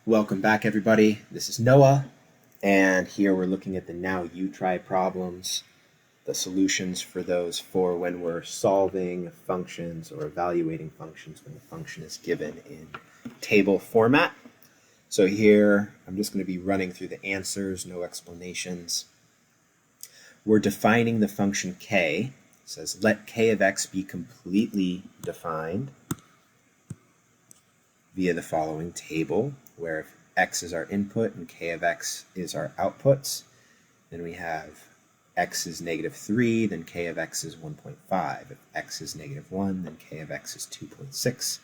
Welcome back, everybody. This is Noah, and here we're looking at the now you try problems, the solutions for those for when we're solving functions or evaluating functions when the function is given in table format. So here I'm just going to be running through the answers, no explanations. We're defining the function k. It says let k of x be completely defined via the following table, where if x is our input and k of x is our outputs, then we have x is -3, then k of x is 1.5. If x is -1, then k of x is 2.6.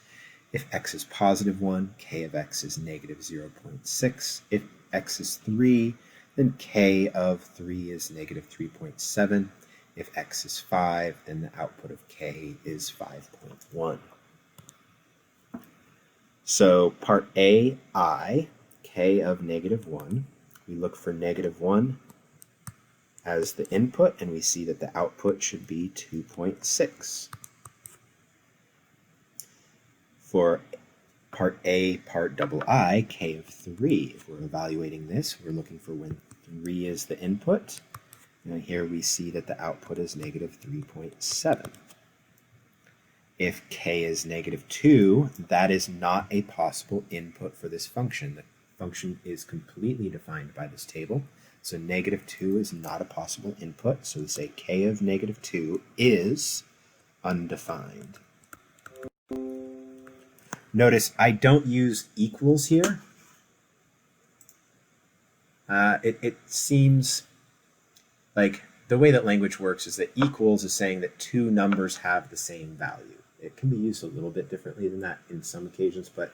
If x is +1, k of x is -0.6. If x is 3, then k of 3 is -3.7. If x is 5, then the output of k is 5.1. So part A, I, k of -1, we look for -1 as the input, and we see that the output should be 2.6. For part A, part I, k of 3, if we're evaluating this, we're looking for when 3 is the input. Now here we see that the output is -3.7. If k is -2, that is not a possible input for this function. The function is completely defined by this table, so -2 is not a possible input. So we say k of -2 is undefined. Notice I don't use equals here. It seems like the way that language works is that equals is saying that two numbers have the same value. It can be used a little bit differently than that in some occasions, but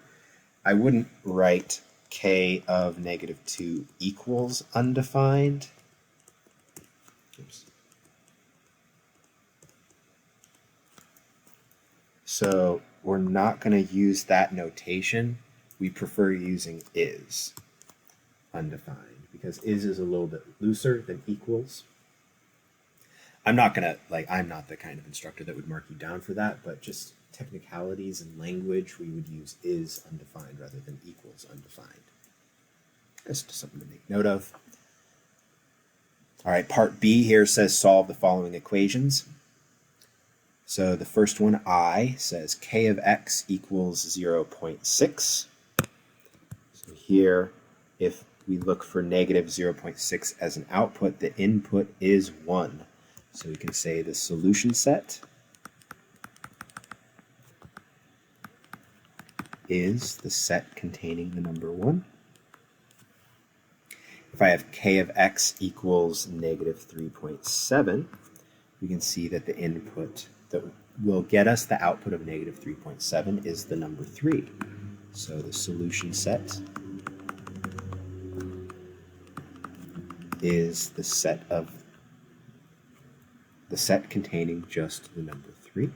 I wouldn't write k of -2 equals undefined. Oops. So we're not going to use that notation. We prefer using is undefined because is a little bit looser than equals. I'm not the kind of instructor that would mark you down for that, but just technicalities in language, we would use is undefined rather than equals undefined. Just something to make note of. All right, part B here says solve the following equations. So the first one, I, says k of x equals 0.6. So here, if we look for -0.6 as an output, the input is 1. So we can say the solution set is the set containing the number 1. If I have k of x equals -3.7, we can see that the input that will get us the output of -3.7 is the number 3. So the solution set is the set containing just the number 3.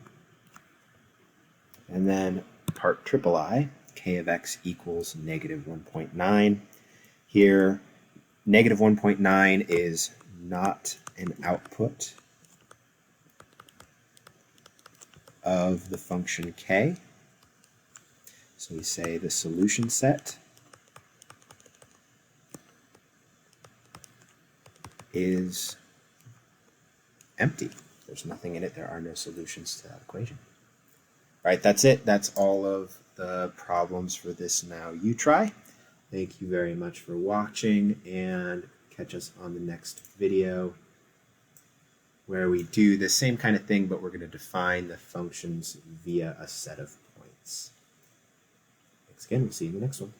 And then part I, k of x equals -1.9. Here, -1.9 is not an output of the function k. So we say the solution set is empty. There's nothing in it. There are no solutions to that equation. All right, that's it. That's all of the problems for this Now You Try. Thank you very much for watching, and catch us on the next video where we do the same kind of thing, but we're going to define the functions via a set of points. Thanks again. We'll see you in the next one.